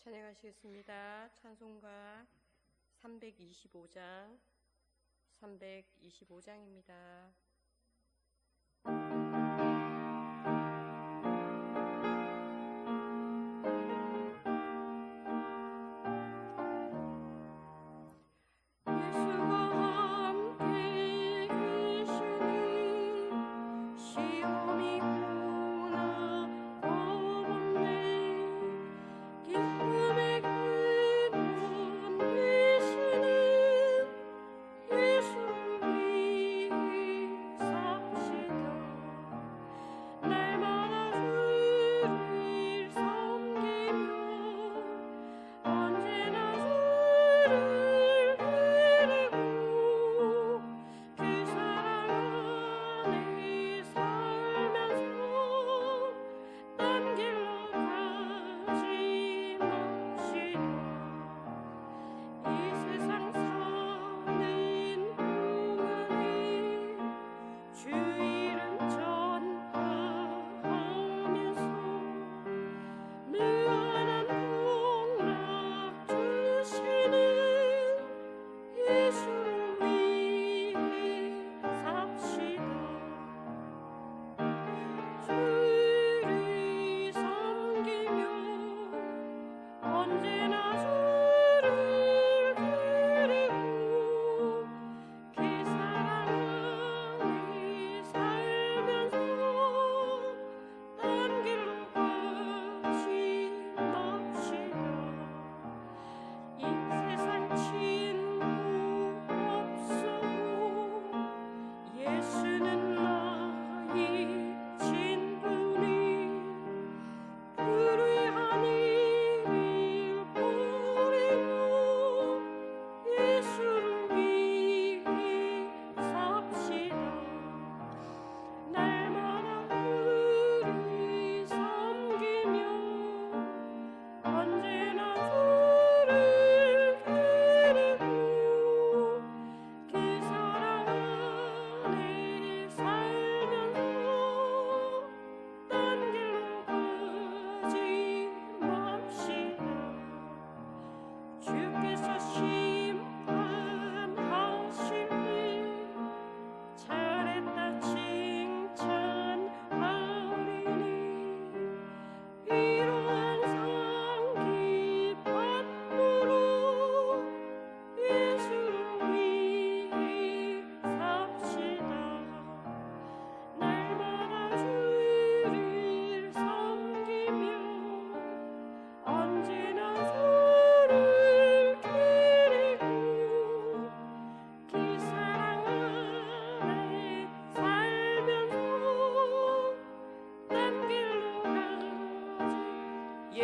찬양하시겠습니다. 찬송가 325장입니다.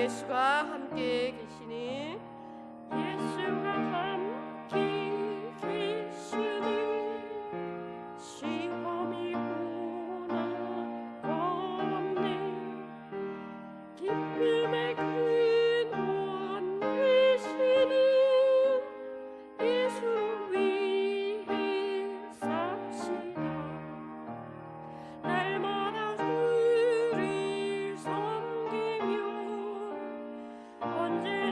예수가 함께 계시니 시험이 오나 겁없네. 기쁨의 근원 되시는 예수 위에 삽시다. 날마다 주를 섬기며 언제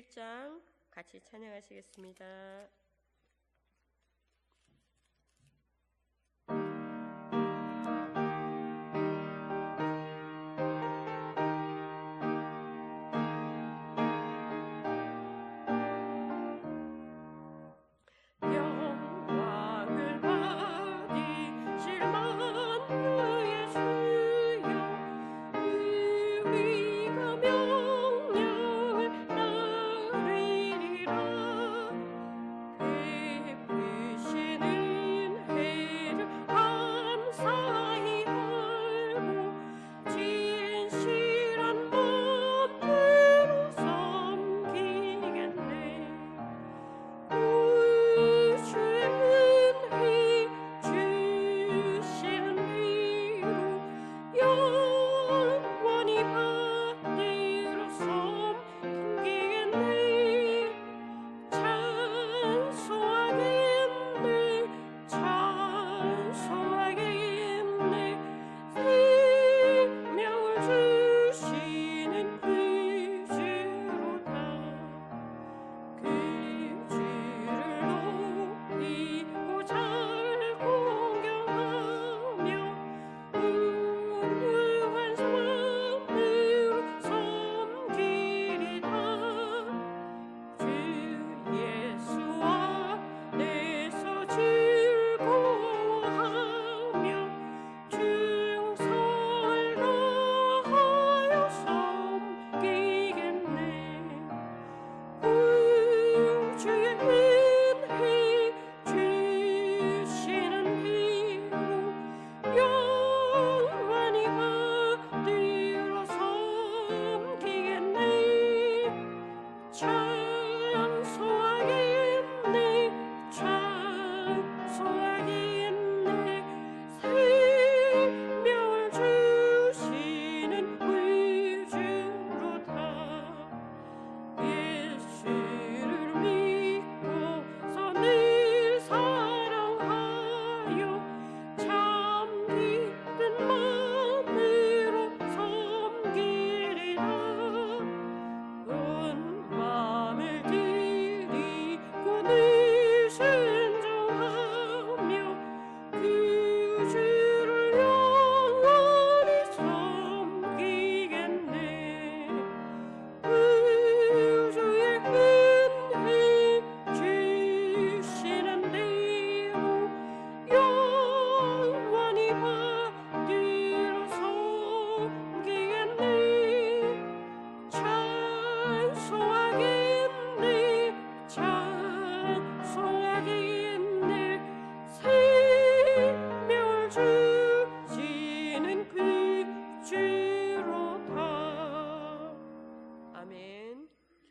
1장 같이 찬양하시겠습니다.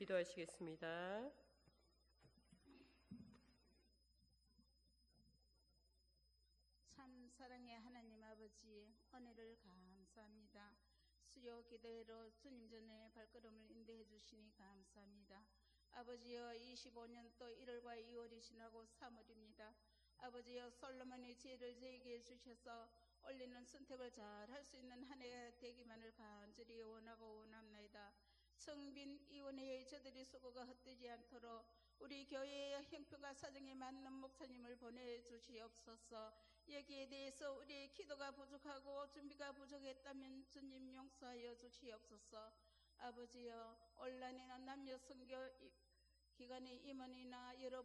기도하시겠습니다. 참 사랑의 하나님 아버지, 은혜를 감사합니다. 수요 기도회로 주님 전에 발걸음을 인도해 주시니 감사합니다. 아버지여, 25년 또 1월과 2월이 지나고 3월입니다. 아버지여, 솔로몬의 지혜를 저에게 주셔서 올리는 선택을 잘 할 수 있는 한 해가 되기만을 간절히 원하고 원합나이다. 성빈위원회의 저들의 수고가 헛되지 않도록 우리 교회의 형편과 사정에 맞는 목사님을 보내주시옵소서. 여기에 대해서 우리의 기도가 부족하고 준비가 부족했다면 주님 용서하여 주시옵소서. 아버지여, 온라인이나 남녀 선교 기관의 임원이나 여러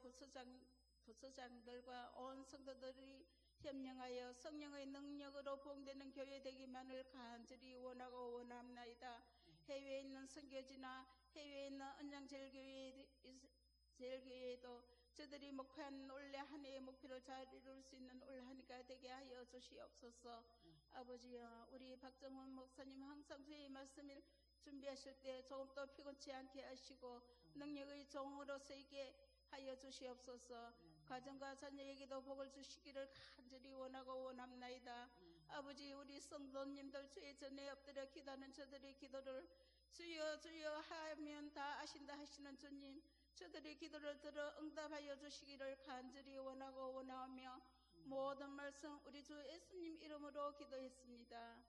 부서장들과 온 성도들이 협력하여 성령의 능력으로 부흥되는 교회 되기만을 간절히 원하고 원합나이다. 해외에 있는 선교지나 해외에 있는 언양제일교회에도 저들이 목표한 올해 한 해의 목표를 잘 이룰 수 있는 올 한 해가 되게 하여 주시옵소서. 아버지여, 우리 박정훈 목사님 항상 주의 말씀을 준비하실 때 조금도 피곤치 않게 하시고 능력의 종으로 쓰이게 하여 주시옵소서. 가정과 자녀에게도 복을 주시기를 간절히 원하고 원합나이다. 아버지, 우리 성도님들 주의 전에 엎드려 기도하는 저들의 기도를 주여 주여 하면 다 아신다 하시는 주님, 저들의 기도를 들어 응답하여 주시기를 간절히 원하고 원하며 모든 말씀 우리 주 예수님 이름으로 기도했습니다.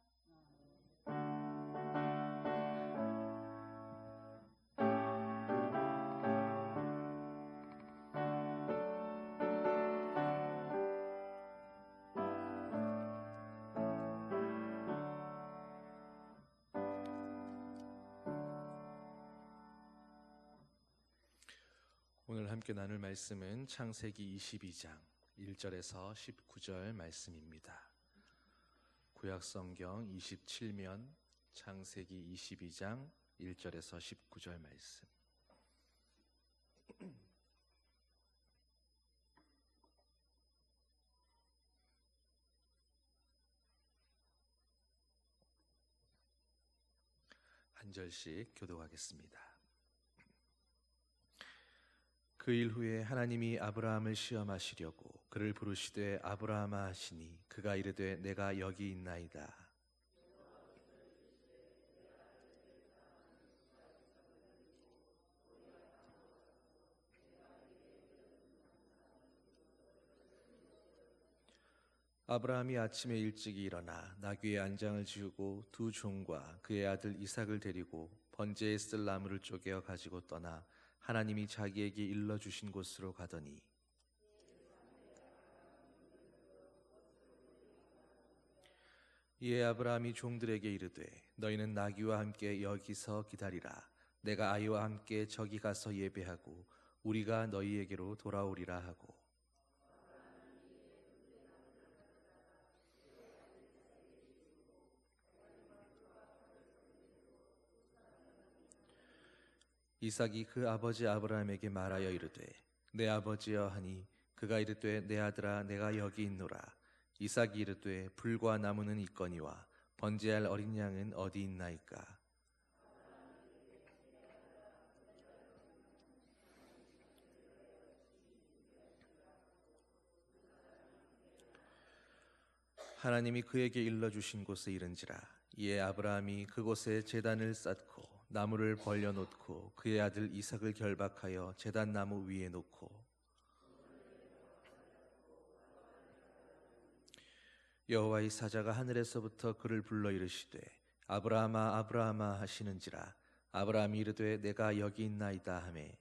오늘 함께 나눌 말씀은 창세기 22장 1절에서 19절 말씀입니다. 구약성경 27면 창세기 22장 1절에서 19절 말씀. 한 절씩 교독하겠습니다. 그 일 후에 하나님이 아브라함을 시험하시려고 그를 부르시되 아브라함아 하시니 그가 이르되 내가 여기 있나이다. 아브라함이 아침에 일찍 일어나 나귀의 안장을 지우고 두 종과 그의 아들 이삭을 데리고 번제에 쓸 나무를 쪼개어 가지고 떠나 하나님이 자기에게 일러주신 곳으로 가더니 이에 아브라함이 종들에게 이르되 너희는 나귀와 함께 여기서 기다리라. 내가 아이와 함께 저기 가서 예배하고 우리가 너희에게로 돌아오리라 하고 이삭이 그 아버지 아브라함에게 말하여 이르되 내 아버지여 하니 그가 이르되 내 아들아 내가 여기 있노라. 이삭이 이르되 불과 나무는 있거니와 번제할 어린 양은 어디 있나이까. 하나님이 그에게 일러주신 곳에 이른지라. 이에 아브라함이 그곳에 제단을 쌓고 나무를 벌려놓고 그의 아들 이삭을 결박하여 제단 나무 위에 놓고 여호와의 사자가 하늘에서부터 그를 불러 이르시되 아브라함아 아브라함아 하시는지라. 아브라함이 이르되 내가 여기 있나이다 하매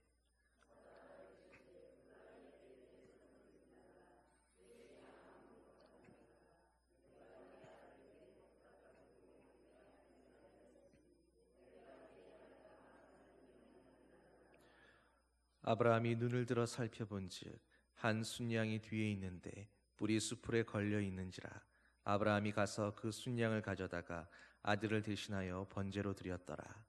아브라함이 눈을 들어 살펴본즉 한 순양이 뒤에 있는데 뿔이 수풀에 걸려 있는지라. 아브라함이 가서 그 순양을 가져다가 아들을 대신하여 번제로 드렸더라.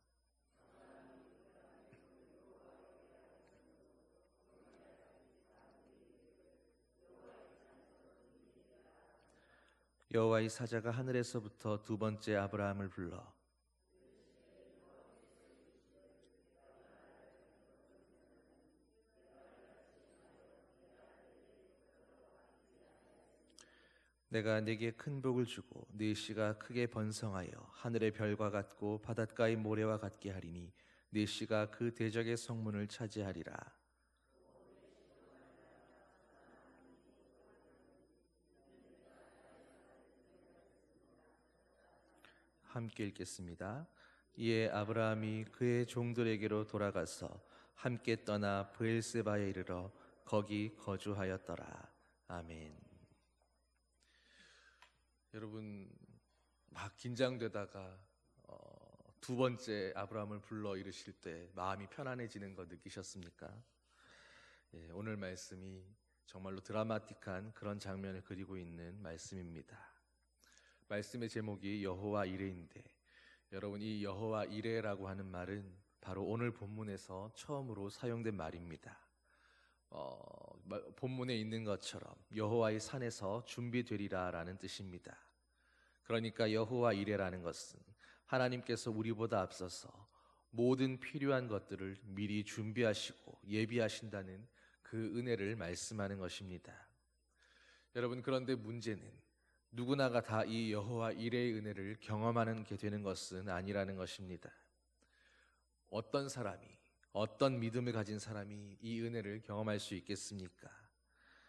여호와의 사자가 하늘에서부터 두 번째 아브라함을 불러 내가 네게 큰 복을 주고 네 씨가 크게 번성하여 하늘의 별과 같고 바닷가의 모래와 같게 하리니 네 씨가 그 대적의 성문을 차지하리라. 함께 읽겠습니다. 이에 아브라함이 그의 종들에게로 돌아가서 함께 떠나 브엘세바에 이르러 거기 거주하였더라. 아멘. 여러분 막 긴장되다가 두 번째 아브라함을 불러 이르실 때 마음이 편안해지는 거 느끼셨습니까? 예, 오늘 말씀이 정말로 드라마틱한 그런 장면을 그리고 있는 말씀입니다. 말씀의 제목이 여호와 이레인데 여러분 이 여호와 이레라고 하는 말은 바로 오늘 본문에서 처음으로 사용된 말입니다. 본문에 있는 것처럼 여호와의 산에서 준비되리라 라는 뜻입니다. 그러니까 여호와 이레라는 것은 하나님께서 우리보다 앞서서 모든 필요한 것들을 미리 준비하시고 예비하신다는 그 은혜를 말씀하는 것입니다. 여러분 그런데 문제는 누구나가 다 이 여호와 이레의 은혜를 경험하는 게 되는 것은 아니라는 것입니다. 어떤 사람이 어떤 믿음을 가진 사람이 이 은혜를 경험할 수 있겠습니까?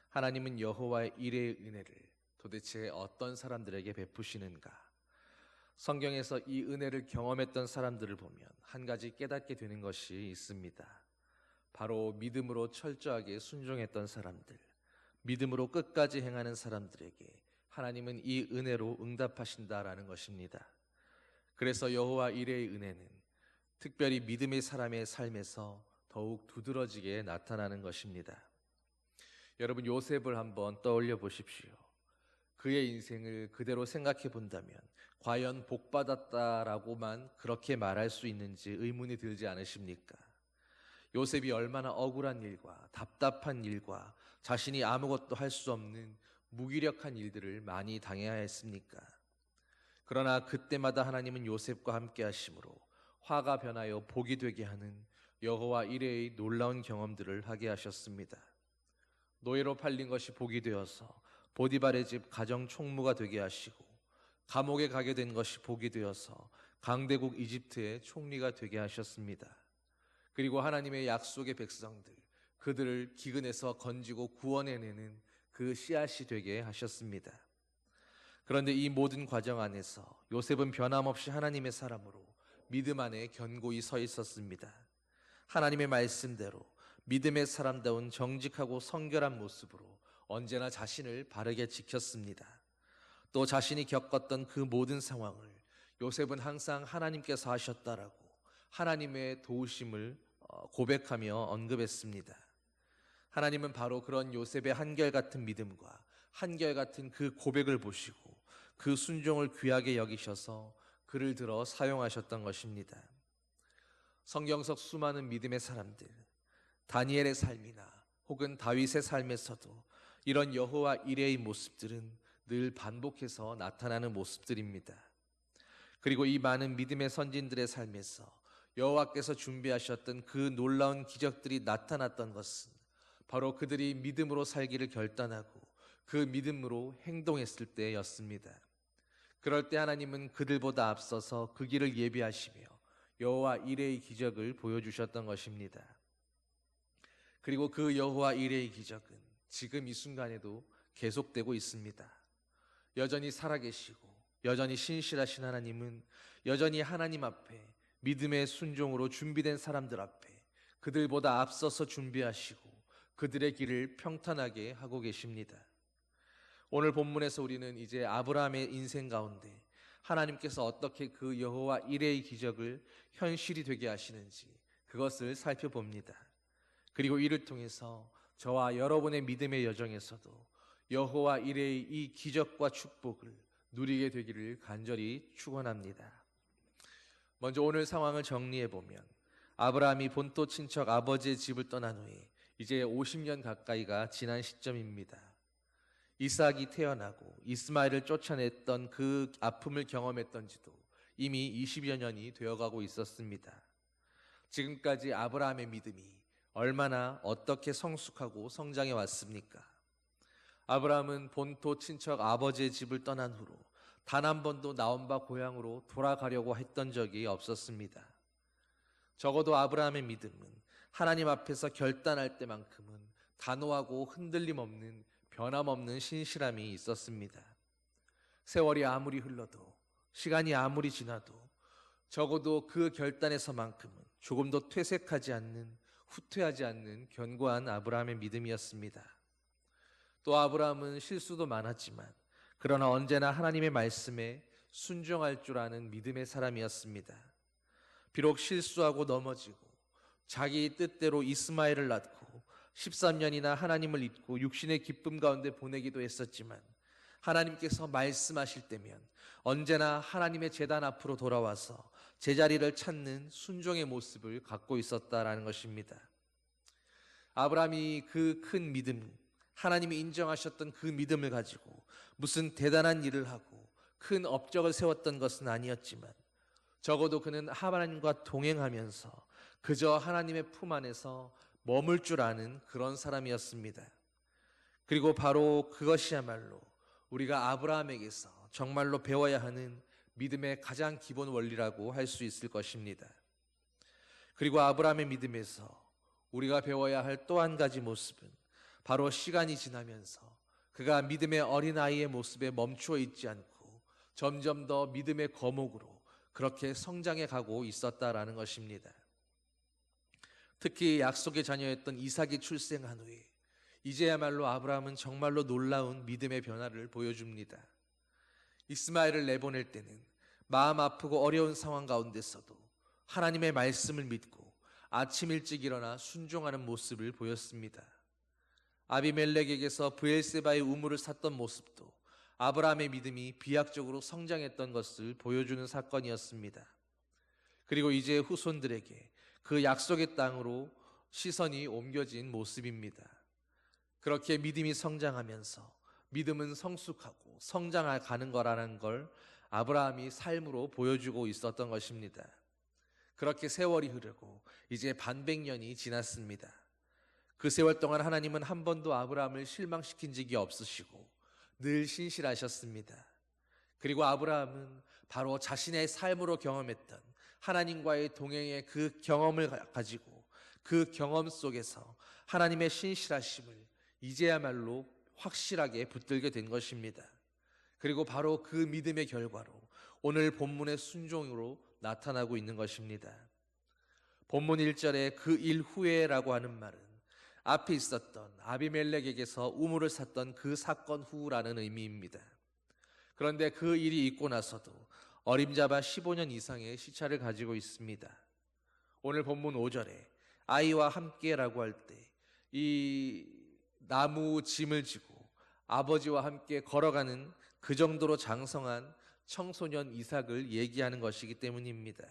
하나님은 여호와의 이레의 은혜를 도대체 어떤 사람들에게 베푸시는가? 성경에서 이 은혜를 경험했던 사람들을 보면 한 가지 깨닫게 되는 것이 있습니다. 바로 믿음으로 철저하게 순종했던 사람들, 믿음으로 끝까지 행하는 사람들에게 하나님은 이 은혜로 응답하신다라는 것입니다. 그래서 여호와 이레의 은혜는 특별히 믿음의 사람의 삶에서 더욱 두드러지게 나타나는 것입니다. 여러분, 요셉을 한번 떠올려 보십시오. 그의 인생을 그대로 생각해 본다면 과연 복받았다라고만 그렇게 말할 수 있는지 의문이 들지 않으십니까? 요셉이 얼마나 억울한 일과 답답한 일과 자신이 아무것도 할 수 없는 무기력한 일들을 많이 당해야 했습니까? 그러나 그때마다 하나님은 요셉과 함께 하심으로 화가 변하여 복이 되게 하는 여호와 이레의 놀라운 경험들을 하게 하셨습니다. 노예로 팔린 것이 복이 되어서 보디발의 집 가정 총무가 되게 하시고, 감옥에 가게 된 것이 복이 되어서 강대국 이집트의 총리가 되게 하셨습니다. 그리고 하나님의 약속의 백성들, 그들을 기근에서 건지고 구원해내는 그 씨앗이 되게 하셨습니다. 그런데 이 모든 과정 안에서 요셉은 변함없이 하나님의 사람으로 믿음 안에 견고히 서 있었습니다. 하나님의 말씀대로 믿음의 사람다운 정직하고 성결한 모습으로 언제나 자신을 바르게 지켰습니다. 또 자신이 겪었던 그 모든 상황을 요셉은 항상 하나님께서 하셨다라고 하나님의 도우심을 고백하며 언급했습니다. 하나님은 바로 그런 요셉의 한결같은 믿음과 한결같은 그 고백을 보시고 그 순종을 귀하게 여기셔서 그를 들어 사용하셨던 것입니다. 성경 속 수많은 믿음의 사람들, 다니엘의 삶이나 혹은 다윗의 삶에서도 이런 여호와 이레의 모습들은 늘 반복해서 나타나는 모습들입니다. 그리고 이 많은 믿음의 선진들의 삶에서 여호와께서 준비하셨던 그 놀라운 기적들이 나타났던 것은 바로 그들이 믿음으로 살기를 결단하고 그 믿음으로 행동했을 때였습니다. 그럴 때 하나님은 그들보다 앞서서 그 길을 예비하시며 여호와 이레의 기적을 보여주셨던 것입니다. 그리고 그 여호와 이레의 기적은 지금 이 순간에도 계속되고 있습니다. 여전히 살아계시고 여전히 신실하신 하나님은 여전히 하나님 앞에 믿음의 순종으로 준비된 사람들 앞에 그들보다 앞서서 준비하시고 그들의 길을 평탄하게 하고 계십니다. 오늘 본문에서 우리는 이제 아브라함의 인생 가운데 하나님께서 어떻게 그 여호와 이레의 기적을 현실이 되게 하시는지 그것을 살펴봅니다. 그리고 이를 통해서 저와 여러분의 믿음의 여정에서도 여호와 이레의 이 기적과 축복을 누리게 되기를 간절히 축원합니다. 먼저 오늘 상황을 정리해 보면 아브라함이 본토 친척 아버지의 집을 떠난 후에 이제 50년 가까이가 지난 시점입니다. 이삭이 태어나고 이스마엘을 쫓아냈던 그 아픔을 경험했던 지도 이미 20여 년이 되어가고 있었습니다. 지금까지 아브라함의 믿음이 얼마나 어떻게 성숙하고 성장해 왔습니까? 아브라함은 본토 친척 아버지의 집을 떠난 후로 단 한 번도 나온 바 고향으로 돌아가려고 했던 적이 없었습니다. 적어도 아브라함의 믿음은 하나님 앞에서 결단할 때만큼은 단호하고 흔들림 없는 변함없는 신실함이 있었습니다. 세월이 아무리 흘러도 시간이 아무리 지나도 적어도 그 결단에서만큼은 조금도 퇴색하지 않는 후퇴하지 않는 견고한 아브라함의 믿음이었습니다. 또 아브라함은 실수도 많았지만 그러나 언제나 하나님의 말씀에 순종할 줄 아는 믿음의 사람이었습니다. 비록 실수하고 넘어지고 자기 뜻대로 이스마엘을 낳고 13년이나 하나님을 잊고 육신의 기쁨 가운데 보내기도 했었지만 하나님께서 말씀하실 때면 언제나 하나님의 제단 앞으로 돌아와서 제자리를 찾는 순종의 모습을 갖고 있었다라는 것입니다. 아브라함이 그 큰 믿음, 하나님이 인정하셨던 그 믿음을 가지고 무슨 대단한 일을 하고 큰 업적을 세웠던 것은 아니었지만 적어도 그는 하나님과 동행하면서 그저 하나님의 품 안에서 머물 줄 아는 그런 사람이었습니다. 그리고 바로 그것이야말로 우리가 아브라함에게서 정말로 배워야 하는 믿음의 가장 기본 원리라고 할 수 있을 것입니다. 그리고 아브라함의 믿음에서 우리가 배워야 할 또 한 가지 모습은 바로 시간이 지나면서 그가 믿음의 어린아이의 모습에 멈추어 있지 않고 점점 더 믿음의 거목으로 그렇게 성장해 가고 있었다라는 것입니다. 특히 약속의 자녀였던 이삭이 출생한 후에 이제야말로 아브라함은 정말로 놀라운 믿음의 변화를 보여줍니다. 이스마엘을 내보낼 때는 마음 아프고 어려운 상황 가운데서도 하나님의 말씀을 믿고 아침 일찍 일어나 순종하는 모습을 보였습니다. 아비멜렉에게서 브엘세바의 우물을 샀던 모습도 아브라함의 믿음이 비약적으로 성장했던 것을 보여주는 사건이었습니다. 그리고 이제 후손들에게 그 약속의 땅으로 시선이 옮겨진 모습입니다. 그렇게 믿음이 성장하면서 믿음은 성숙하고 성장하는 거라는 걸 아브라함이 삶으로 보여주고 있었던 것입니다. 그렇게 세월이 흐르고 이제 반백년이 지났습니다. 그 세월 동안 하나님은 한 번도 아브라함을 실망시킨 적이 없으시고 늘 신실하셨습니다. 그리고 아브라함은 바로 자신의 삶으로 경험했던 하나님과의 동행의 그 경험을 가지고 그 경험 속에서 하나님의 신실하심을 이제야말로 확실하게 붙들게 된 것입니다. 그리고 바로 그 믿음의 결과로 오늘 본문의 순종으로 나타나고 있는 것입니다. 본문 1절에 그 일 후에라고 하는 말은 앞에 있었던 아비멜렉에게서 우물을 샀던 그 사건 후라는 의미입니다. 그런데 그 일이 있고 나서도 어림잡아 15년 이상의 시차를 가지고 있습니다. 오늘 본문 5절에 아이와 함께라고 할 때 이 나무 짐을 지고 아버지와 함께 걸어가는 그 정도로 장성한 청소년 이삭을 얘기하는 것이기 때문입니다.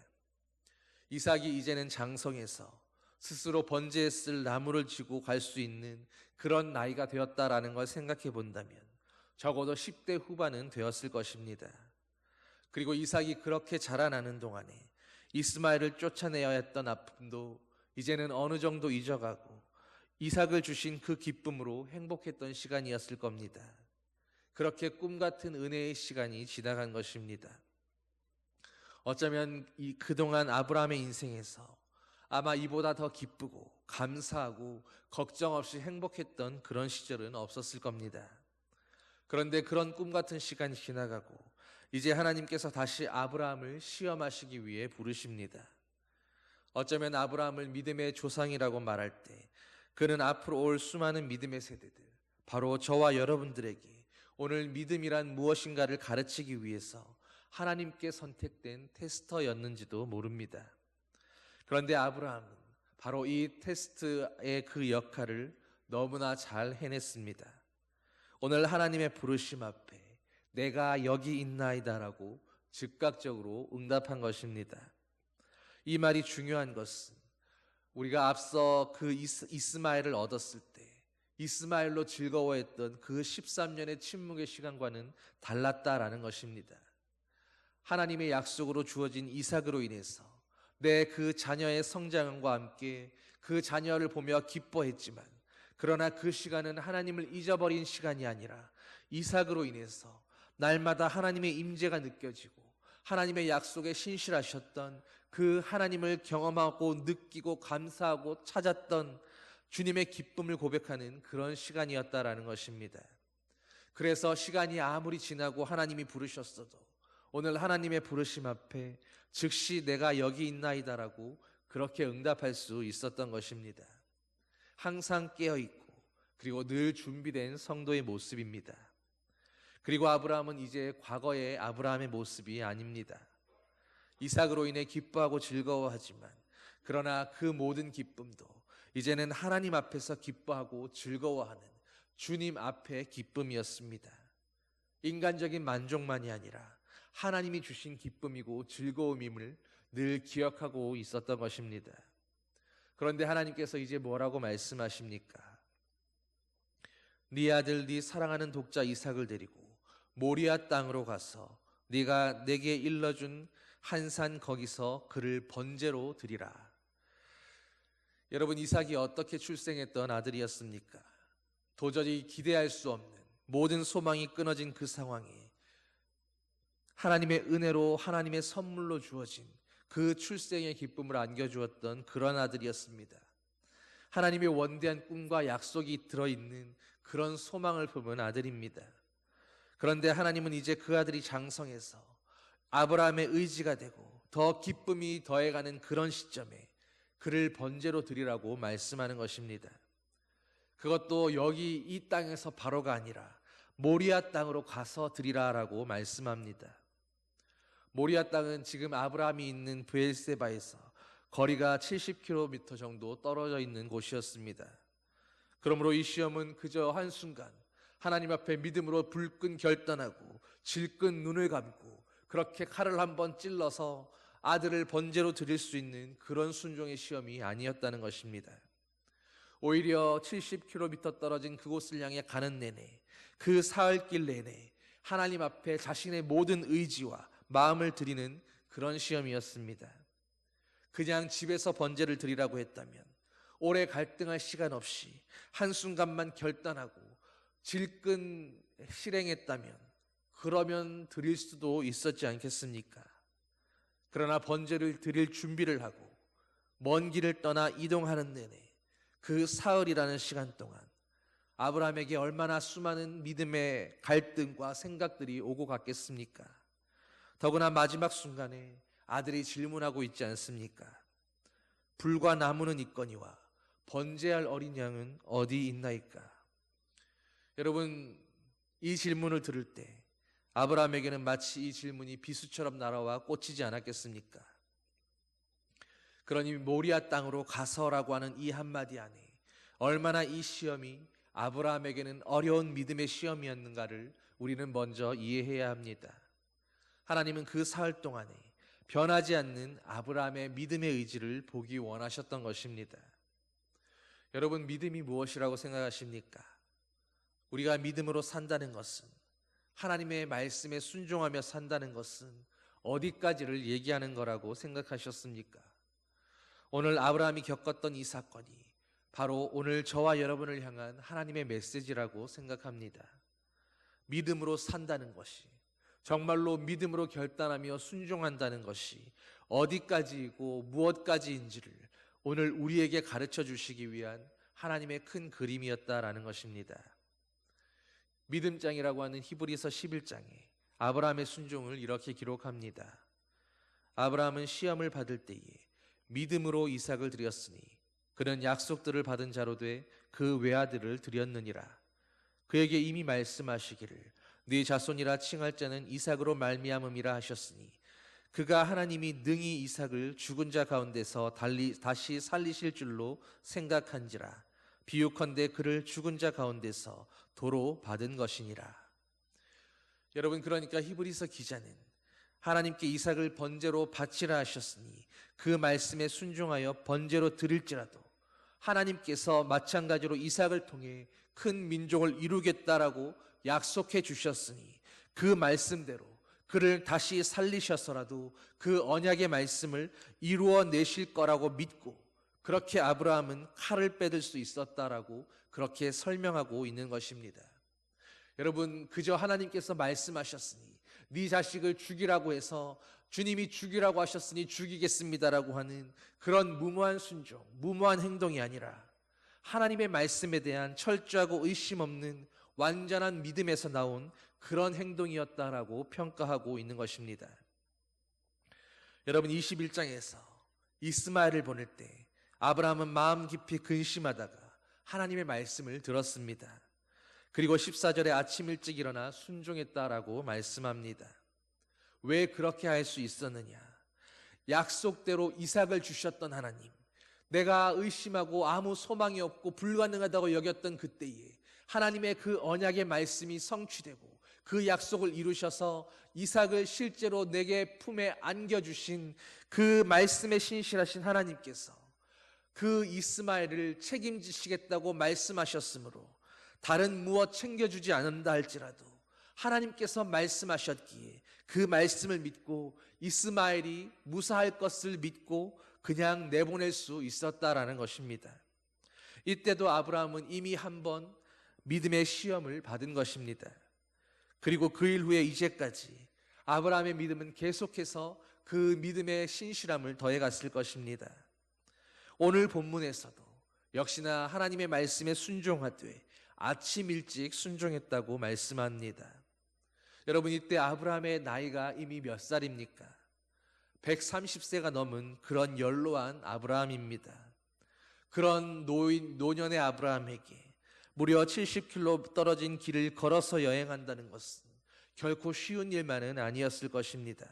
이삭이 이제는 장성해서 스스로 번제에 쓸 나무를 지고 갈 수 있는 그런 나이가 되었다라는 걸 생각해 본다면 적어도 10대 후반은 되었을 것입니다. 그리고 이삭이 그렇게 자라나는 동안에 이스마엘을 쫓아내야 했던 아픔도 이제는 어느 정도 잊어가고 이삭을 주신 그 기쁨으로 행복했던 시간이었을 겁니다. 그렇게 꿈같은 은혜의 시간이 지나간 것입니다. 어쩌면 그동안 아브라함의 인생에서 아마 이보다 더 기쁘고 감사하고 걱정 없이 행복했던 그런 시절은 없었을 겁니다. 그런데 그런 꿈같은 시간이 지나가고 이제 하나님께서 다시 아브라함을 시험하시기 위해 부르십니다. 어쩌면 아브라함을 믿음의 조상이라고 말할 때 그는 앞으로 올 수많은 믿음의 세대들, 바로 저와 여러분들에게 오늘 믿음이란 무엇인가를 가르치기 위해서 하나님께 선택된 테스터였는지도 모릅니다. 그런데 아브라함은 바로 이 테스트의 그 역할을 너무나 잘 해냈습니다. 오늘 하나님의 부르심 앞에 내가 여기 있나이다라고 즉각적으로 응답한 것입니다. 이 말이 중요한 것은 우리가 앞서 그 이스마엘을 얻었을 때 이스마엘로 즐거워했던 그 13년의 침묵의 시간과는 달랐다라는 것입니다. 하나님의 약속으로 주어진 이삭으로 인해서 내 그 자녀의 성장과 함께 그 자녀를 보며 기뻐했지만 그러나 그 시간은 하나님을 잊어버린 시간이 아니라 이삭으로 인해서 날마다 하나님의 임재가 느껴지고 하나님의 약속에 신실하셨던 그 하나님을 경험하고 느끼고 감사하고 찾았던 주님의 기쁨을 고백하는 그런 시간이었다라는 것입니다. 그래서 시간이 아무리 지나고 하나님이 부르셨어도 오늘 하나님의 부르심 앞에 즉시 내가 여기 있나이다라고 그렇게 응답할 수 있었던 것입니다. 항상 깨어있고 그리고 늘 준비된 성도의 모습입니다. 그리고 아브라함은 이제 과거의 아브라함의 모습이 아닙니다. 이삭으로 인해 기뻐하고 즐거워하지만 그러나 그 모든 기쁨도 이제는 하나님 앞에서 기뻐하고 즐거워하는 주님 앞의 기쁨이었습니다. 인간적인 만족만이 아니라 하나님이 주신 기쁨이고 즐거움임을 늘 기억하고 있었던 것입니다. 그런데 하나님께서 이제 뭐라고 말씀하십니까? 네 아들 네 사랑하는 독자 이삭을 데리고 모리아 땅으로 가서 네가 내게 일러준 한 산 거기서 그를 번제로 드리라. 여러분, 이삭이 어떻게 출생했던 아들이었습니까? 도저히 기대할 수 없는 모든 소망이 끊어진 그 상황에 하나님의 은혜로 하나님의 선물로 주어진 그 출생의 기쁨을 안겨주었던 그런 아들이었습니다. 하나님의 원대한 꿈과 약속이 들어있는 그런 소망을 품은 아들입니다. 그런데 하나님은 이제 그 아들이 장성해서 아브라함의 의지가 되고 더 기쁨이 더해가는 그런 시점에 그를 번제로 드리라고 말씀하는 것입니다. 그것도 여기 이 땅에서 바로가 아니라 모리아 땅으로 가서 드리라라고 말씀합니다. 모리아 땅은 지금 아브라함이 있는 브엘세바에서 거리가 70km 정도 떨어져 있는 곳이었습니다. 그러므로 이 시험은 그저 한순간 하나님 앞에 믿음으로 불끈 결단하고 질끈 눈을 감고 그렇게 칼을 한번 찔러서 아들을 번제로 드릴 수 있는 그런 순종의 시험이 아니었다는 것입니다. 오히려 70km 떨어진 그곳을 향해 가는 내내, 그 사흘길 내내 하나님 앞에 자신의 모든 의지와 마음을 드리는 그런 시험이었습니다. 그냥 집에서 번제를 드리라고 했다면, 오래 갈등할 시간 없이 한순간만 결단하고 질끈 실행했다면 그러면 드릴 수도 있었지 않겠습니까? 그러나 번제를 드릴 준비를 하고 먼 길을 떠나 이동하는 내내 그 사흘이라는 시간 동안 아브라함에게 얼마나 수많은 믿음의 갈등과 생각들이 오고 갔겠습니까? 더구나 마지막 순간에 아들이 질문하고 있지 않습니까? 불과 나무는 있거니와 번제할 어린 양은 어디 있나이까? 여러분, 이 질문을 들을 때 아브라함에게는 마치 이 질문이 비수처럼 날아와 꽂히지 않았겠습니까? 그러니 모리아 땅으로 가서라고 하는 이 한마디 안에 얼마나 이 시험이 아브라함에게는 어려운 믿음의 시험이었는가를 우리는 먼저 이해해야 합니다. 하나님은 그 사흘 동안에 변하지 않는 아브라함의 믿음의 의지를 보기 원하셨던 것입니다. 여러분, 믿음이 무엇이라고 생각하십니까? 우리가 믿음으로 산다는 것은, 하나님의 말씀에 순종하며 산다는 것은 어디까지를 얘기하는 거라고 생각하셨습니까? 오늘 아브라함이 겪었던 이 사건이 바로 오늘 저와 여러분을 향한 하나님의 메시지라고 생각합니다. 믿음으로 산다는 것이, 정말로 믿음으로 결단하며 순종한다는 것이 어디까지이고 무엇까지인지를 오늘 우리에게 가르쳐 주시기 위한 하나님의 큰 그림이었다라는 것입니다. 믿음장이라고 하는 히브리서 11장에 아브라함의 순종을 이렇게 기록합니다. 아브라함은 시험을 받을 때에 믿음으로 이삭을 드렸으니 그는 약속들을 받은 자로 돼 그 외아들을 드렸느니라. 그에게 이미 말씀하시기를 네 자손이라 칭할 자는 이삭으로 말미암음이라 하셨으니 그가 하나님이 능히 이삭을 죽은 자 가운데서 다시 살리실 줄로 생각한지라. 비유컨대 그를 죽은 자 가운데서 도로 받은 것이니라. 여러분, 그러니까 히브리서 기자는 하나님께 이삭을 번제로 바치라 하셨으니 그 말씀에 순종하여 번제로 드릴지라도 하나님께서 마찬가지로 이삭을 통해 큰 민족을 이루겠다라고 약속해 주셨으니 그 말씀대로 그를 다시 살리셔서라도 그 언약의 말씀을 이루어내실 거라고 믿고, 그렇게 아브라함은 칼을 빼들 수 있었다라고 그렇게 설명하고 있는 것입니다. 여러분, 그저 하나님께서 말씀하셨으니 네 자식을 죽이라고 해서 주님이 죽이라고 하셨으니 죽이겠습니다라고 하는 그런 무모한 순종, 무모한 행동이 아니라 하나님의 말씀에 대한 철저하고 의심 없는 완전한 믿음에서 나온 그런 행동이었다라고 평가하고 있는 것입니다. 여러분, 21장에서 이스마엘을 보낼 때 아브라함은 마음 깊이 근심하다가 하나님의 말씀을 들었습니다. 그리고 14절에 아침 일찍 일어나 순종했다라고 말씀합니다. 왜 그렇게 할 수 있었느냐? 약속대로 이삭을 주셨던 하나님, 내가 의심하고 아무 소망이 없고 불가능하다고 여겼던 그때에 하나님의 그 언약의 말씀이 성취되고 그 약속을 이루셔서 이삭을 실제로 내게 품에 안겨주신 그 말씀에 신실하신 하나님께서 그 이스마엘을 책임지시겠다고 말씀하셨으므로 다른 무엇 챙겨주지 않는다 할지라도 하나님께서 말씀하셨기에 그 말씀을 믿고 이스마엘이 무사할 것을 믿고 그냥 내보낼 수 있었다라는 것입니다. 이때도 아브라함은 이미 한 번 믿음의 시험을 받은 것입니다. 그리고 그 일 후에 이제까지 아브라함의 믿음은 계속해서 그 믿음의 신실함을 더해갔을 것입니다. 오늘 본문에서도 역시나 하나님의 말씀에 순종하되 아침 일찍 순종했다고 말씀합니다. 여러분, 이때 아브라함의 나이가 이미 몇 살입니까? 130세가 넘은 그런 연로한 아브라함입니다. 그런 노년의 아브라함에게 무려 70km 떨어진 길을 걸어서 여행한다는 것은 결코 쉬운 일만은 아니었을 것입니다.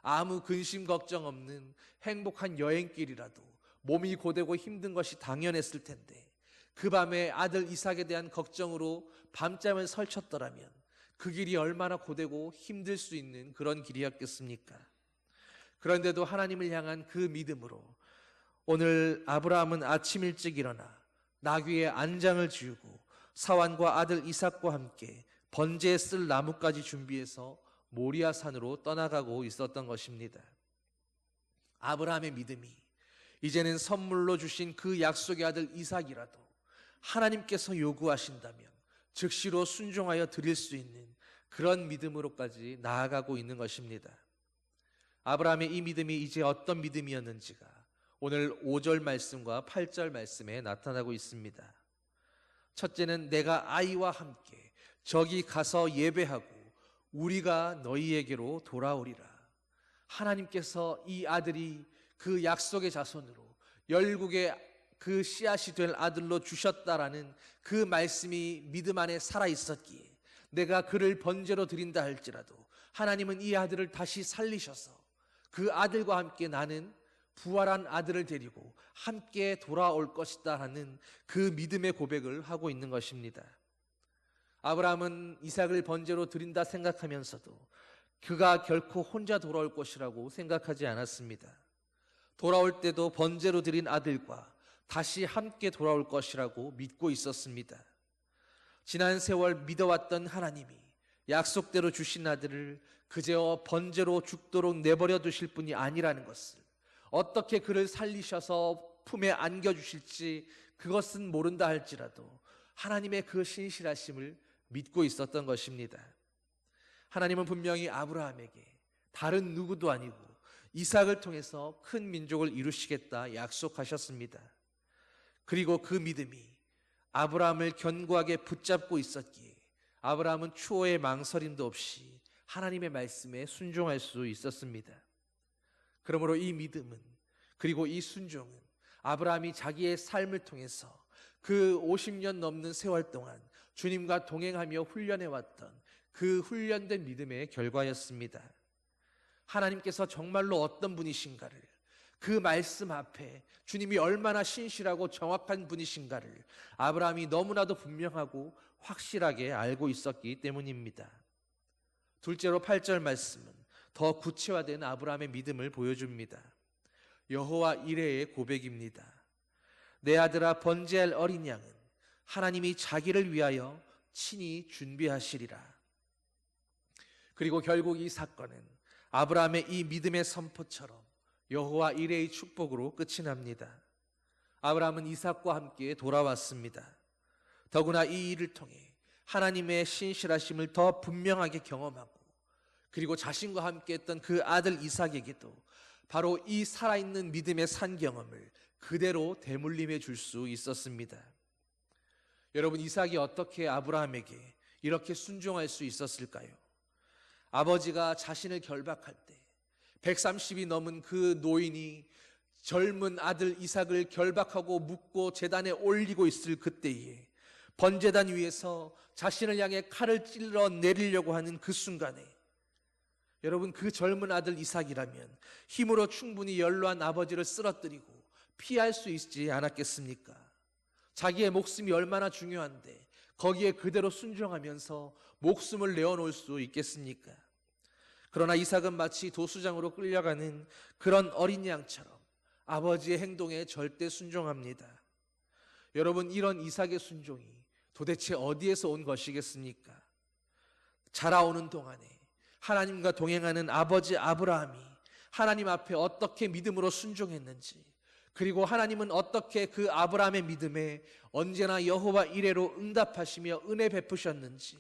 아무 근심 걱정 없는 행복한 여행길이라도 몸이 고되고 힘든 것이 당연했을 텐데 그 밤에 아들 이삭에 대한 걱정으로 밤잠을 설쳤더라면 그 길이 얼마나 고되고 힘들 수 있는 그런 길이었겠습니까? 그런데도 하나님을 향한 그 믿음으로 오늘 아브라함은 아침 일찍 일어나 나귀의 안장을 지우고 사환과 아들 이삭과 함께 번제에 쓸 나무까지 준비해서 모리아산으로 떠나가고 있었던 것입니다. 아브라함의 믿음이 이제는 선물로 주신 그 약속의 아들 이삭이라도 하나님께서 요구하신다면 즉시로 순종하여 드릴 수 있는 그런 믿음으로까지 나아가고 있는 것입니다. 아브라함의 이 믿음이 이제 어떤 믿음이었는지가 오늘 5절 말씀과 8절 말씀에 나타나고 있습니다. 첫째는 내가 아이와 함께 저기 가서 예배하고 우리가 너희에게로 돌아오리라. 하나님께서 이 아들이 그 약속의 자손으로 열국의 그 씨앗이 될 아들로 주셨다라는 그 말씀이 믿음 안에 살아 있었기에 내가 그를 번제로 드린다 할지라도 하나님은 이 아들을 다시 살리셔서 그 아들과 함께 나는 부활한 아들을 데리고 함께 돌아올 것이다 하는 그 믿음의 고백을 하고 있는 것입니다. 아브라함은 이삭을 번제로 드린다 생각하면서도 그가 결코 혼자 돌아올 것이라고 생각하지 않았습니다. 돌아올 때도 번제로 드린 아들과 다시 함께 돌아올 것이라고 믿고 있었습니다. 지난 세월 믿어왔던 하나님이 약속대로 주신 아들을 그저 번제로 죽도록 내버려 두실 분이 아니라는 것을, 어떻게 그를 살리셔서 품에 안겨주실지 그것은 모른다 할지라도 하나님의 그 신실하심을 믿고 있었던 것입니다. 하나님은 분명히 아브라함에게 다른 누구도 아니고 이삭을 통해서 큰 민족을 이루시겠다 약속하셨습니다. 그리고 그 믿음이 아브라함을 견고하게 붙잡고 있었기에 아브라함은 추호의 망설임도 없이 하나님의 말씀에 순종할 수 있었습니다. 그러므로 이 믿음은, 그리고 이 순종은 아브라함이 자기의 삶을 통해서 그 50년 넘는 세월 동안 주님과 동행하며 훈련해왔던 그 훈련된 믿음의 결과였습니다. 하나님께서 정말로 어떤 분이신가를, 그 말씀 앞에 주님이 얼마나 신실하고 정확한 분이신가를 아브라함이 너무나도 분명하고 확실하게 알고 있었기 때문입니다. 둘째로 8절 말씀은 더 구체화된 아브라함의 믿음을 보여줍니다. 여호와 이레의 고백입니다. 내 아들아, 번제할 어린 양은 하나님이 자기를 위하여 친히 준비하시리라. 그리고 결국 이 사건은 아브라함의 이 믿음의 선포처럼 여호와 이레의 축복으로 끝이 납니다. 아브라함은 이삭과 함께 돌아왔습니다. 더구나 이 일을 통해 하나님의 신실하심을 더 분명하게 경험하고, 그리고 자신과 함께 했던 그 아들 이삭에게도 바로 이 살아있는 믿음의 산 경험을 그대로 대물림해 줄 수 있었습니다. 여러분, 이삭이 어떻게 아브라함에게 이렇게 순종할 수 있었을까요? 아버지가 자신을 결박할 때 130이 넘은 그 노인이 젊은 아들 이삭을 결박하고 묶고 제단에 올리고 있을 그때에 번제단 위에서 자신을 향해 칼을 찔러 내리려고 하는 그 순간에, 여러분, 그 젊은 아들 이삭이라면 힘으로 충분히 연로한 아버지를 쓰러뜨리고 피할 수 있지 않았겠습니까? 자기의 목숨이 얼마나 중요한데 거기에 그대로 순종하면서 목숨을 내어놓을 수 있겠습니까? 그러나 이삭은 마치 도수장으로 끌려가는 그런 어린 양처럼 아버지의 행동에 절대 순종합니다. 여러분, 이런 이삭의 순종이 도대체 어디에서 온 것이겠습니까? 자라오는 동안에 하나님과 동행하는 아버지 아브라함이 하나님 앞에 어떻게 믿음으로 순종했는지, 그리고 하나님은 어떻게 그 아브라함의 믿음에 언제나 여호와 이레로 응답하시며 은혜 베푸셨는지,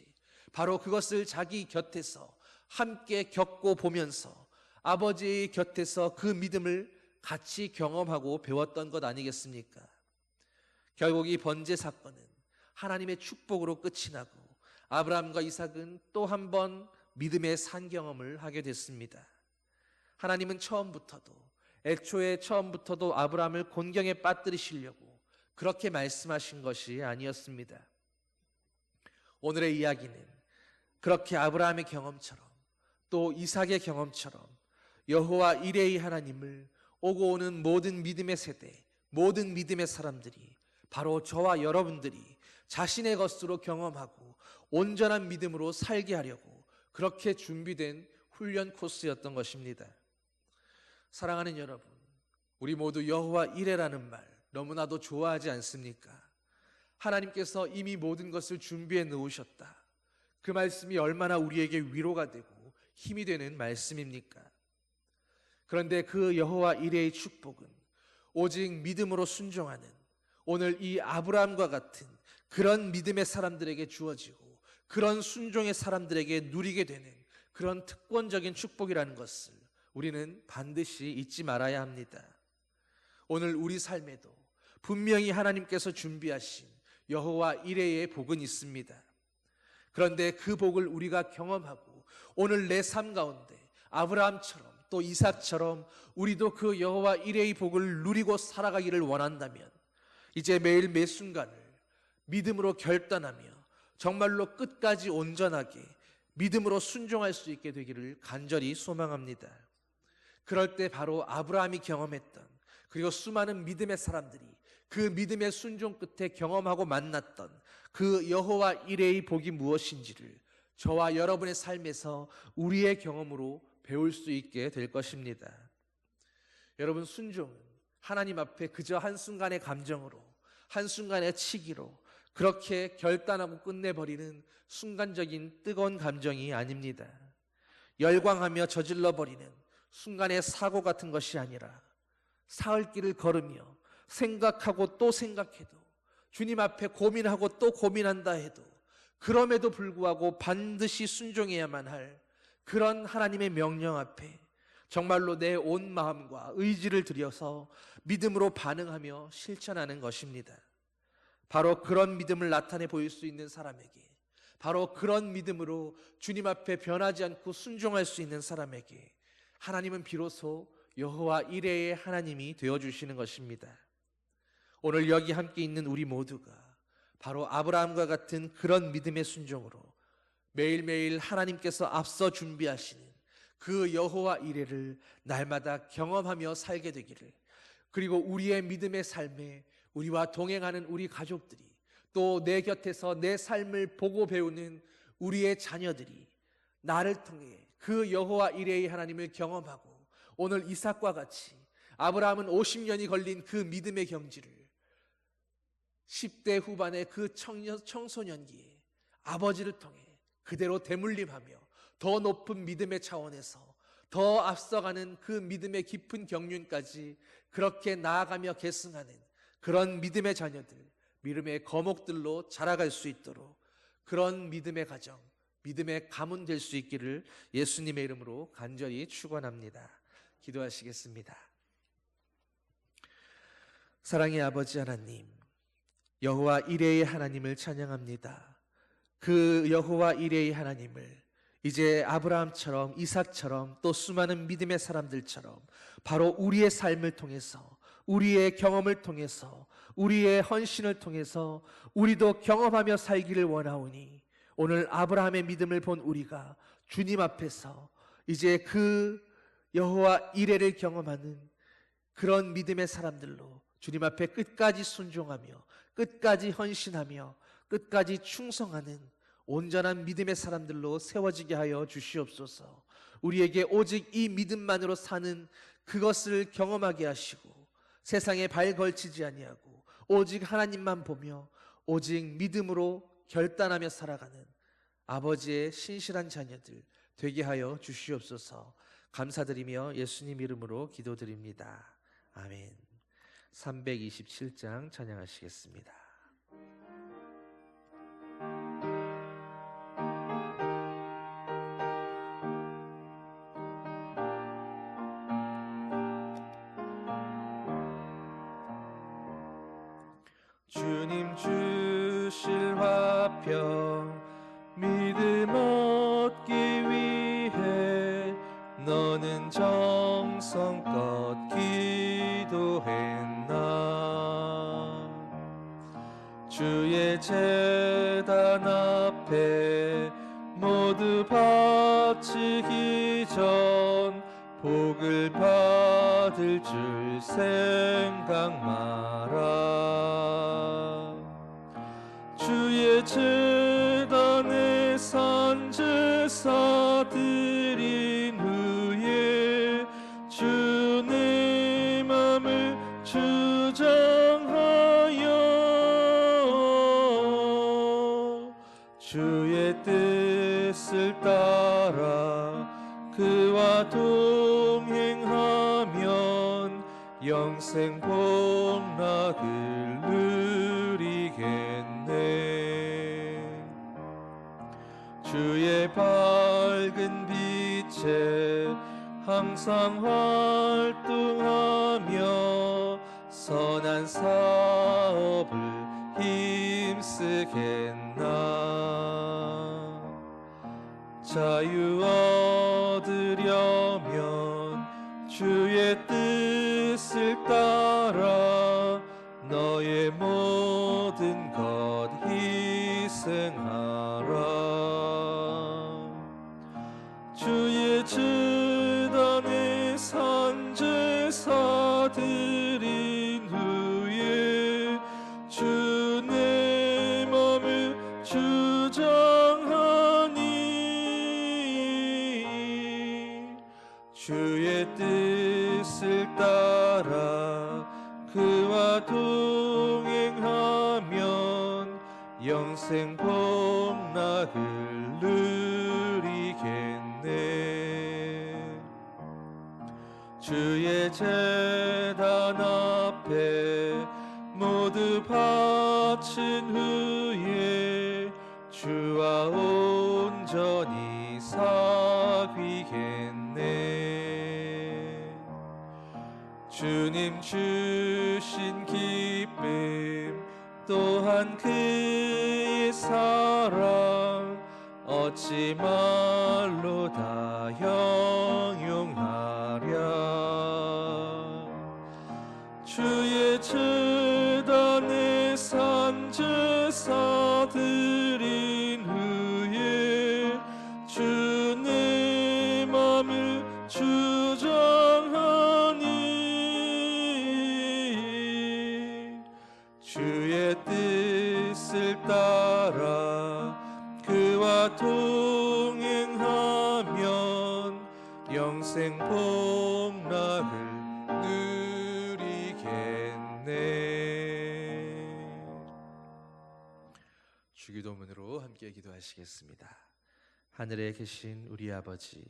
바로 그것을 자기 곁에서 함께 겪고 보면서 아버지의 곁에서 그 믿음을 같이 경험하고 배웠던 것 아니겠습니까? 결국 이 번제 사건은 하나님의 축복으로 끝이 나고 아브라함과 이삭은 또 한 번 믿음의 산 경험을 하게 됐습니다. 하나님은 애초에 처음부터도 아브라함을 곤경에 빠뜨리시려고 그렇게 말씀하신 것이 아니었습니다. 오늘의 이야기는 그렇게 아브라함의 경험처럼 또 이삭의 경험처럼 여호와 이레의 하나님을 오고 오는 모든 믿음의 세대, 모든 믿음의 사람들이, 바로 저와 여러분들이 자신의 것으로 경험하고 온전한 믿음으로 살게 하려고 그렇게 준비된 훈련 코스였던 것입니다. 사랑하는 여러분, 우리 모두 여호와 이레라는 말 너무나도 좋아하지 않습니까? 하나님께서 이미 모든 것을 준비해 놓으셨다. 그 말씀이 얼마나 우리에게 위로가 되고 힘이 되는 말씀입니까? 그런데 그 여호와 이레의 축복은 오직 믿음으로 순종하는 오늘 이 아브라함과 같은 그런 믿음의 사람들에게 주어지고 그런 순종의 사람들에게 누리게 되는 그런 특권적인 축복이라는 것을 우리는 반드시 잊지 말아야 합니다. 오늘 우리 삶에도 분명히 하나님께서 준비하신 여호와 이레의 복은 있습니다. 그런데 그 복을 우리가 경험하고 오늘 내 삶 가운데 아브라함처럼 또 이삭처럼 우리도 그 여호와 이레의 복을 누리고 살아가기를 원한다면 이제 매일 매 순간을 믿음으로 결단하며 정말로 끝까지 온전하게 믿음으로 순종할 수 있게 되기를 간절히 소망합니다. 그럴 때 바로 아브라함이 경험했던, 그리고 수많은 믿음의 사람들이 그 믿음의 순종 끝에 경험하고 만났던 그 여호와 이레의 복이 무엇인지를 저와 여러분의 삶에서 우리의 경험으로 배울 수 있게 될 것입니다. 여러분, 순종은 하나님 앞에 그저 한순간의 감정으로, 한순간의 치기로 그렇게 결단하고 끝내버리는 순간적인 뜨거운 감정이 아닙니다. 열광하며 저질러버리는 순간의 사고 같은 것이 아니라 사흘 길을 걸으며 생각하고 또 생각해도, 주님 앞에 고민하고 또 고민한다 해도 그럼에도 불구하고 반드시 순종해야만 할 그런 하나님의 명령 앞에 정말로 내 온 마음과 의지를 들여서 믿음으로 반응하며 실천하는 것입니다. 바로 그런 믿음을 나타내 보일 수 있는 사람에게, 바로 그런 믿음으로 주님 앞에 변하지 않고 순종할 수 있는 사람에게 하나님은 비로소 여호와 이레의 하나님이 되어주시는 것입니다. 오늘 여기 함께 있는 우리 모두가 바로 아브라함과 같은 그런 믿음의 순종으로 매일매일 하나님께서 앞서 준비하시는 그 여호와 이레를 날마다 경험하며 살게 되기를, 그리고 우리의 믿음의 삶에 우리와 동행하는 우리 가족들이, 또 내 곁에서 내 삶을 보고 배우는 우리의 자녀들이 나를 통해 그 여호와 이레의 하나님을 경험하고 오늘 이삭과 같이 아브라함은 50년이 걸린 그 믿음의 경지를 10대 후반의 그 청소년기에 아버지를 통해 그대로 대물림하며 더 높은 믿음의 차원에서 더 앞서가는 그 믿음의 깊은 경륜까지 그렇게 나아가며 계승하는 그런 믿음의 자녀들, 믿음의 거목들로 자라갈 수 있도록 그런 믿음의 가정, 믿음의 가문 될 수 있기를 예수님의 이름으로 간절히 축원합니다. 기도하시겠습니다. 사랑의 아버지 하나님, 여호와 이레의 하나님을 찬양합니다. 그 여호와 이레의 하나님을 이제 아브라함처럼, 이삭처럼, 또 수많은 믿음의 사람들처럼 바로 우리의 삶을 통해서, 우리의 경험을 통해서, 우리의 헌신을 통해서 우리도 경험하며 살기를 원하오니 오늘 아브라함의 믿음을 본 우리가 주님 앞에서 이제 그 여호와 이레를 경험하는 그런 믿음의 사람들로 주님 앞에 끝까지 순종하며 끝까지 헌신하며 끝까지 충성하는 온전한 믿음의 사람들로 세워지게 하여 주시옵소서. 우리에게 오직 이 믿음만으로 사는 그것을 경험하게 하시고 세상에 발 걸치지 아니하고 오직 하나님만 보며 오직 믿음으로 결단하며 살아가는 아버지의 신실한 자녀들 되게 하여 주시옵소서. 감사드리며 예수님 이름으로 기도드립니다. 아멘. 327장 찬양하시겠습니다. 주님 주실 화평 믿음 얻기 위해 너는 정성껏 기도했나. 주의 제단 앞에 모두 바치기 전 복음 벌 받을 줄 생각 마라. 주의 제단에 산제사 드린 후에 주의 맘을 주장하여 주의 뜻을 따라 그와 동행하면 영생 복락을 누리겠네. 주의 밝은 빛에 항상 활동하며 선한 사업을 힘쓰겠나. 자유 얻으려면 주의 뜻을 따라 너의 모든 것 희생하라. 주의 제단에 산제사 드린 후에 주의 맘을 주장하니 주의 뜻을 따라 그와 동행하면 영생 복락을 누리겠네. 주의 제단 앞에 모두 바친 후에 주와 온전히 사귀겠네. 주님 주신 기쁨 또한 그의 사랑 어찌 말로 다 형용하랴. 주의 제단에 산제사 드린 후에 주의 맘을 주장하니 주의 뜻을 따라 그와 동행하면 영생 복락을 주기도문으로 함께 기도하시겠습니다. 하늘에 계신 우리 아버지,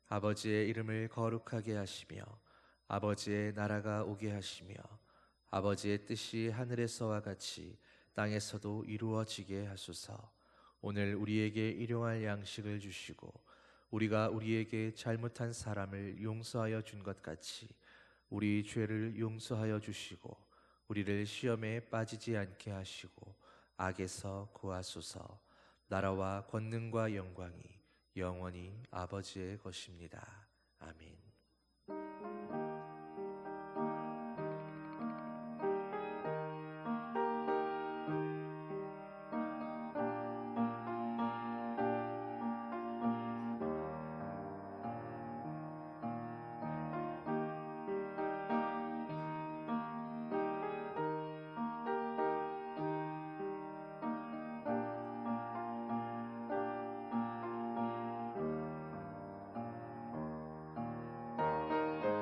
아버지의 이름을 거룩하게 하시며 아버지의 나라가 오게 하시며 아버지의 뜻이 하늘에서와 같이 땅에서도 이루어지게 하소서. 오늘 우리에게 일용할 양식을 주시고 우리가 우리에게 잘못한 사람을 용서하여 준 것 같이 우리 죄를 용서하여 주시고 우리를 시험에 빠지지 않게 하시고 악에서 구하소서. 나라와 권능과 영광이 영원히 아버지의 것입니다. 아멘.